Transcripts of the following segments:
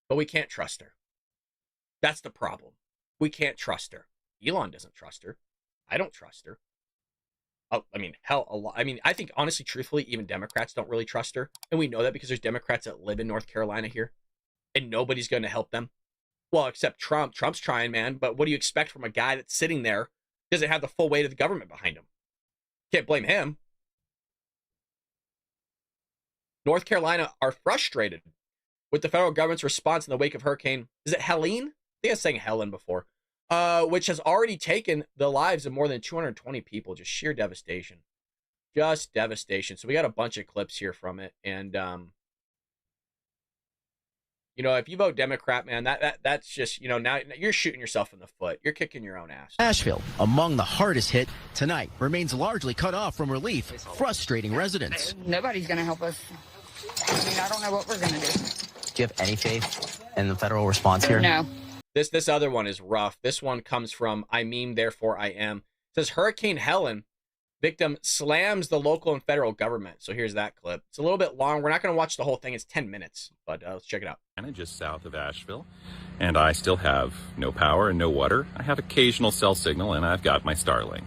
but we can't trust her. That's the problem. We can't trust her. Elon doesn't trust her. I don't trust her. Oh, I mean, hell, a lot. I mean, I think honestly, truthfully, even Democrats don't really trust her, and we know that because there's Democrats that live in North Carolina here, and nobody's going to help them. Well, except Trump. Trump's trying, man. But what do you expect from a guy that's sitting there? Doesn't have the full weight of the government behind him. Can't blame him. North Carolina are frustrated with the federal government's response in the wake of Hurricane. Is it Helene? I think I was saying Helen before. Which has already taken the lives of more than 220 people. Just sheer devastation. Just devastation. So we got a bunch of clips here from it. And, you know, if you vote Democrat, man, that's just, you know, now you're shooting yourself in the foot. You're kicking your own ass. Asheville, among the hardest hit tonight, remains largely cut off from relief, frustrating residents. Nobody's going to help us. I mean, I don't know what we're going to do. Do you have any faith in the federal response here? No. This other one is rough. This one comes from I Meme, Therefore I Am. It says Hurricane Helen victim slams the local and federal government. So here's that clip. It's a little bit long. We're not going to watch the whole thing. It's 10 minutes, but let's check it out. Just south of Asheville, and I still have no power and no water. I have occasional cell signal, and I've got my Starlink.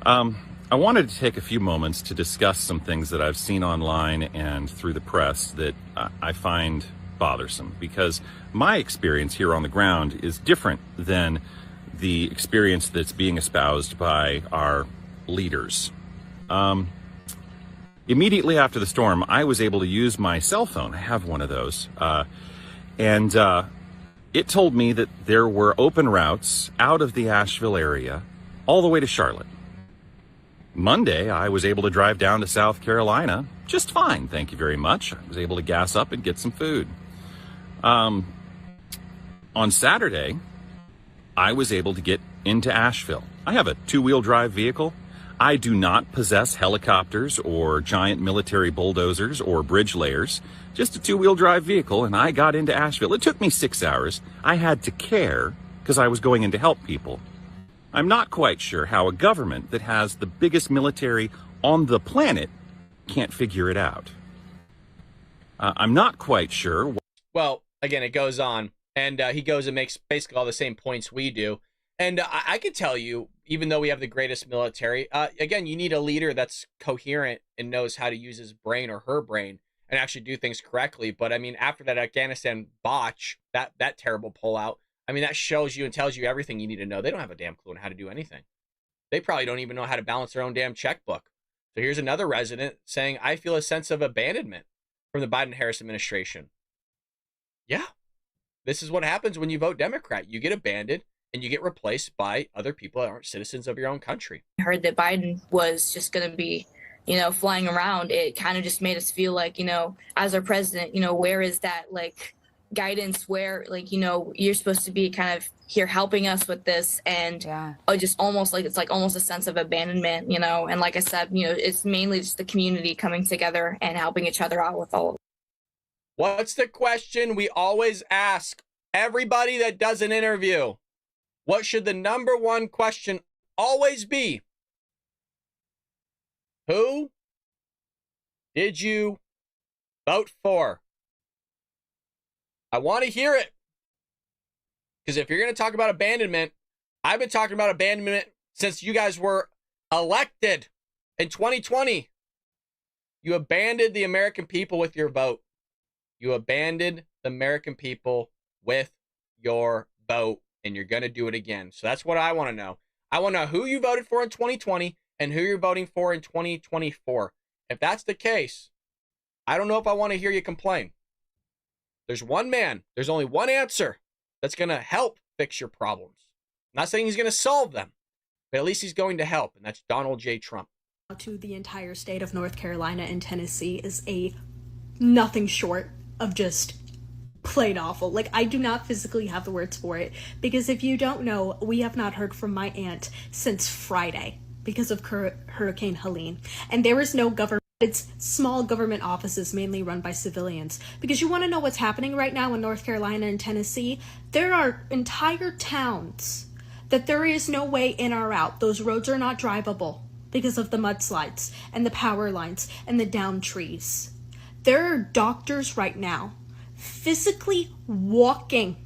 I wanted to take a few moments to discuss some things that I've seen online and through the press that I find bothersome, because my experience here on the ground is different than the experience that's being espoused by our leaders. Immediately after the storm, I was able to use my cell phone. I have one of those. And it told me that there were open routes out of the Asheville area all the way to Charlotte. Monday, I was able to drive down to South Carolina just fine, thank you very much. I was able to gas up and get some food. On Saturday, I was able to get into Asheville. I have a two-wheel drive vehicle. I do not possess helicopters or giant military bulldozers or bridge layers, just a two-wheel drive vehicle, and I got into Asheville. It took me 6 hours. I had to care because I was going in to help people. I'm not quite sure how a government that has the biggest military on the planet can't figure it out. I'm not quite sure. Well, again, it goes on, and he goes and makes basically all the same points we do. And I can tell you, even though we have the greatest military, again, you need a leader that's coherent and knows how to use his brain or her brain and actually do things correctly. But I mean, after that Afghanistan botch, that terrible pullout, I mean, that shows you and tells you everything you need to know. They don't have a damn clue on how to do anything. They probably don't even know how to balance their own damn checkbook. So here's another resident saying, I feel a sense of abandonment from the Biden-Harris administration. Yeah, this is what happens when you vote Democrat. You get abandoned and you get replaced by other people that aren't citizens of your own country. I heard that Biden was just going to be, flying around. It kind of just made us feel like, as our president, where is that like guidance where you're supposed to be kind of here helping us with this, and just almost like it's like almost a sense of abandonment, and like I said, it's mainly just the community coming together and helping each other out with all of it. What's the question we always ask everybody that does an interview? What should the number one question always be? Who did you vote for? I want to hear it. Because if you're going to talk about abandonment, I've been talking about abandonment since you guys were elected in 2020. You abandoned the American people with your vote. You abandoned the American people with your vote, and you're going to do it again. So that's what I want to know. I want to know who you voted for in 2020 and who you're voting for in 2024. If that's the case, I don't know if I want to hear you complain. There's one man, there's only one answer that's going to help fix your problems. I'm not saying he's going to solve them, but at least he's going to help, and that's Donald J. Trump. To the entire state of North Carolina and Tennessee is a nothing short of just plain awful. Like, I do not physically have the words for it, because if you don't know, we have not heard from my aunt since Friday because of Hurricane Helene, and there is no government. It's small government offices mainly run by civilians. Because you want to know what's happening right now in North Carolina and Tennessee? There are entire towns that there is no way in or out. Those roads are not drivable because of the mudslides and the power lines and the downed trees. There are doctors right now physically walking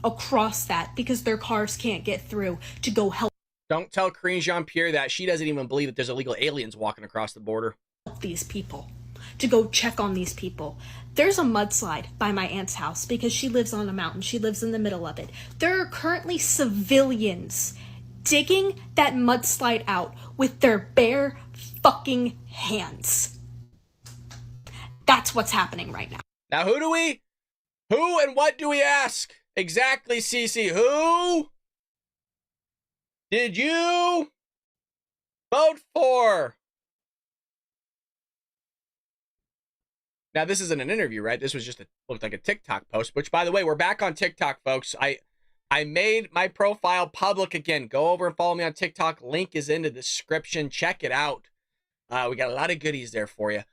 across that because their cars can't get through to go help Don't tell Karine Jean-Pierre that. She doesn't even believe that there's illegal aliens walking across the border. these people, to go check on these people. There's a mudslide by my aunt's house because she lives on a mountain. She lives in the middle of it. There are currently civilians digging that mudslide out with their bare fucking hands. That's what's happening right now. Now, who and what do we ask? Exactly, Cece. Who did you vote for? Now, this isn't an interview, right? This was just looked like a TikTok post, which, by the way, we're back on TikTok, folks. I made my profile public again. Go over and follow me on TikTok. Link is in the description. Check it out. We got a lot of goodies there for you.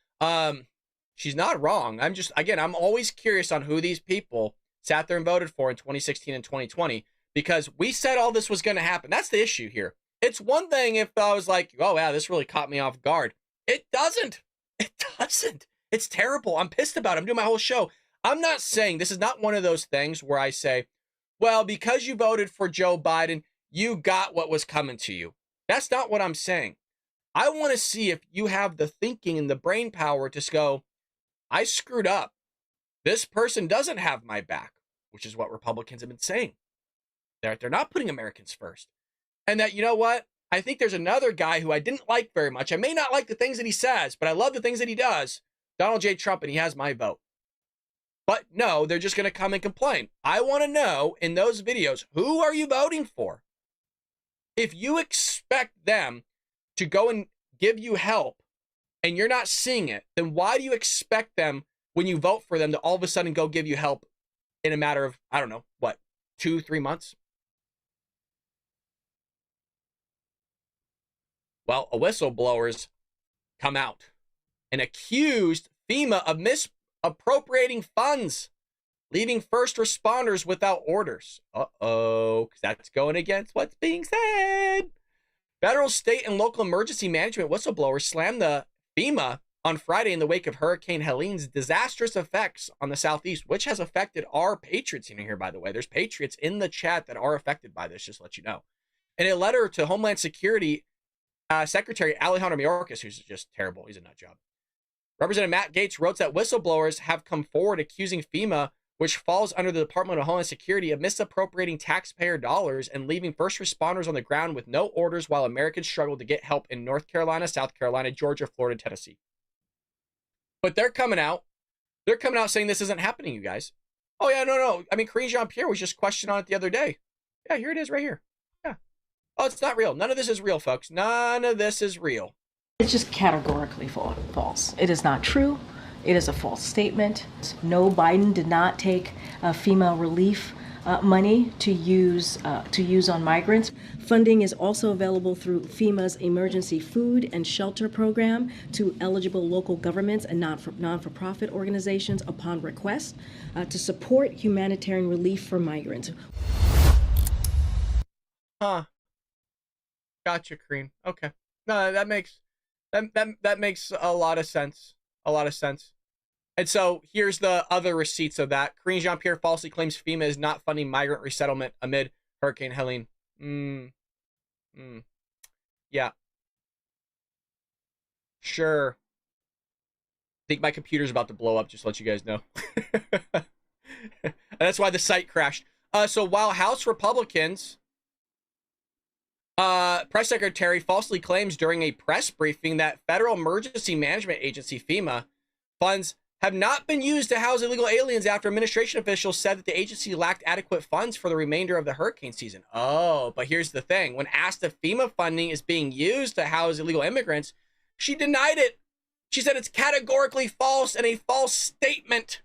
She's not wrong. I'm always curious on who these people sat there and voted for in 2016 and 2020, because we said all this was going to happen. That's the issue here. It's one thing if I was like, oh, yeah, this really caught me off guard. It doesn't. It doesn't. It's terrible. I'm pissed about it. I'm doing my whole show. I'm not saying, this is not one of those things where I say, well, because you voted for Joe Biden, you got what was coming to you. That's not what I'm saying. I want to see if you have the thinking and the brain power to go, I screwed up. This person doesn't have my back, which is what Republicans have been saying. They're not putting Americans first. And that, you know what? I think there's another guy who I didn't like very much. I may not like the things that he says, but I love the things that he does. Donald J. Trump, and he has my vote. But no, they're just going to come and complain. I want to know in those videos, who are you voting for? If you expect them to go and give you help and you're not seeing it, then why do you expect them, when you vote for them, to all of a sudden go give you help in a matter of, I don't know, what, 2-3 months? Well, a whistleblower's come out and accused FEMA of misappropriating funds, leaving first responders without orders. Uh-oh, because that's going against what's being said. Federal, state, and local emergency management whistleblowers slammed the FEMA on Friday in the wake of Hurricane Helene's disastrous effects on the Southeast, which has affected our patriots in here, by the way. There's patriots in the chat that are affected by this, just to let you know. In a letter to Homeland Security Secretary Alejandro Mayorkas, who's just terrible, he's a nut job, Representative Matt Gaetz wrote that whistleblowers have come forward accusing FEMA, which falls under the Department of Homeland Security, of misappropriating taxpayer dollars and leaving first responders on the ground with no orders while Americans struggle to get help in North Carolina, South Carolina, Georgia, Florida, Tennessee. But they're coming out saying this isn't happening, you guys. Oh, yeah, no. I mean, Karine Jean-Pierre was just questioned on it the other day. Yeah, here it is right here. Yeah. Oh, it's not real. None of this is real, folks. None of this is real. It's just categorically false. It is not true. It is a false statement. No, Biden did not take FEMA relief money to use on migrants. Funding is also available through FEMA's Emergency Food and Shelter Program to eligible local governments and non-for-profit organizations upon request to support humanitarian relief for migrants. Huh. Gotcha, Karine. Okay. No, that makes a lot of sense. A lot of sense. And so here's the other receipts of that. Karine Jean-Pierre falsely claims FEMA is not funding migrant resettlement amid Hurricane Helene. Yeah. Sure. I think my computer's about to blow up, just to let you guys know. And that's why the site crashed. So while House Republicans... Press Secretary falsely claims during a press briefing that Federal Emergency Management Agency, FEMA, funds have not been used to house illegal aliens after administration officials said that the agency lacked adequate funds for the remainder of the hurricane season. Oh, but here's the thing. When asked if FEMA funding is being used to house illegal immigrants, she denied it. She said it's categorically false and a false statement.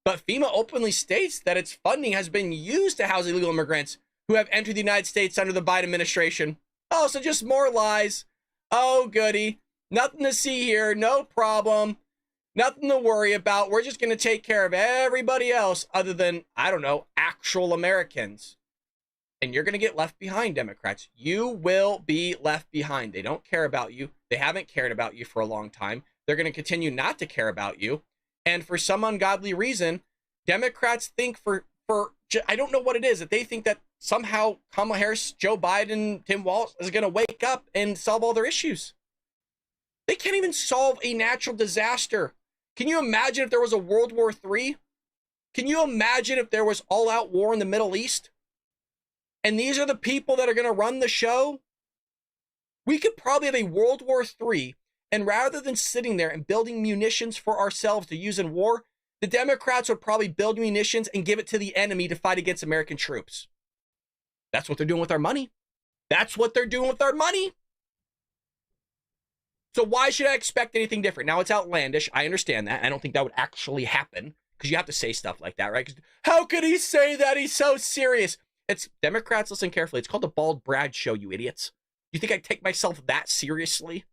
But FEMA openly states that its funding has been used to house illegal immigrants who have entered the United States under the Biden administration. Oh, so just more lies. Oh, goody. Nothing to see here. No problem. Nothing to worry about. We're just going to take care of everybody else other than, I don't know, actual Americans. And you're going to get left behind, Democrats. You will be left behind. They don't care about you. They haven't cared about you for a long time. They're going to continue not to care about you. And for some ungodly reason, Democrats think I don't know what it is, that they think that somehow Kamala Harris, Joe Biden, Tim Walz is going to wake up and solve all their issues. They can't even solve a natural disaster. Can you imagine if there was a World War III? Can you imagine if there was all-out war in the Middle East? And these are the people that are going to run the show? We could probably have a World War III, and rather than sitting there and building munitions for ourselves to use in war, the Democrats would probably build munitions and give it to the enemy to fight against American troops. That's what they're doing with our money. That's what they're doing with our money. So why should I expect anything different? Now, it's outlandish. I understand that. I don't think that would actually happen, because you have to say stuff like that, right? 'Cause how could he say that? He's so serious. It's Democrats, listen carefully. It's called the Bald Brad Show, you idiots. You think I take myself that seriously?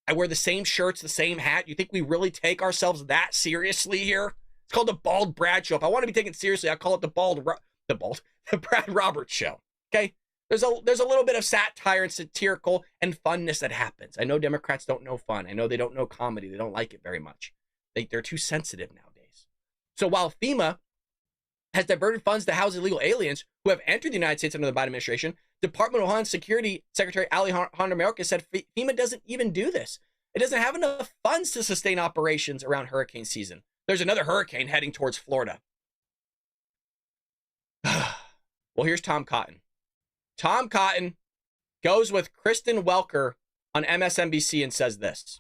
I wear the same shirts, the same hat. You think we really take ourselves that seriously here? It's called the Bald Brad Show. If I want to be taken seriously, I call it the Brad Roberts Show. Okay? There's a little bit of satire and satirical and funness that happens. I know Democrats don't know fun. I know they don't know comedy. They don't like it very much. They're too sensitive nowadays. So while FEMA has diverted funds to house illegal aliens who have entered the United States under the Biden administration, Department of Homeland Security Secretary Alejandro Mayorkas said FEMA doesn't even do this. It doesn't have enough funds to sustain operations around hurricane season. There's another hurricane heading towards Florida. Well, here's Tom Cotton. Tom Cotton goes with Kristen Welker on MSNBC and says this.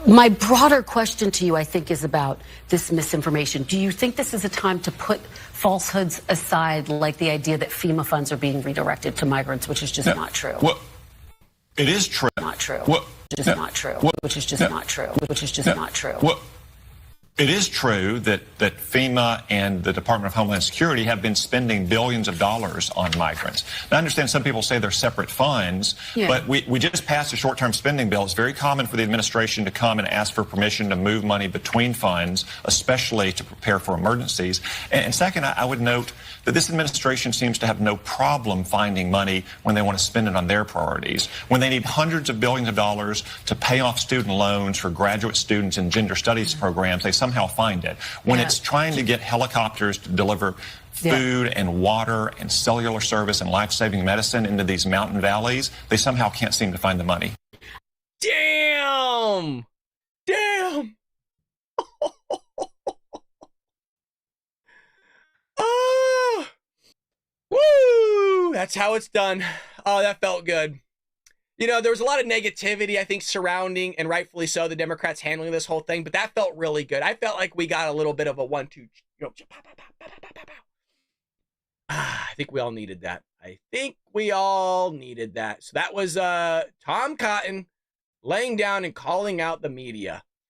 My broader question to you, I think, is about this misinformation. Do you think this is a time to put falsehoods aside, like the idea that FEMA funds are being redirected to migrants, which is just not true? Well, it is true. Not true. Well, just not true. Which is just not true. Which is just not true. Well, it is true that FEMA and the Department of Homeland Security have been spending billions of dollars on migrants. Now, I understand some people say they're separate funds, but we just passed a short-term spending bill. It's very common for the administration to come and ask for permission to move money between funds, especially to prepare for emergencies. And second, I would note that this administration seems to have no problem finding money when they want to spend it on their priorities. When they need hundreds of billions of dollars to pay off student loans for graduate students in gender studies programs, they somehow find it. When it's trying to get helicopters to deliver food and water and cellular service and life-saving medicine into these mountain valleys, they somehow can't seem to find the money. Damn! Damn! Oh! Woo! That's how it's done. Oh, that felt good. You know, there was a lot of negativity, I think, surrounding, and rightfully so, the Democrats handling this whole thing, but that felt really good. I felt like we got a little bit of a 1-2, you know, I think we all needed that. So that was Tom Cotton laying down and calling out the media.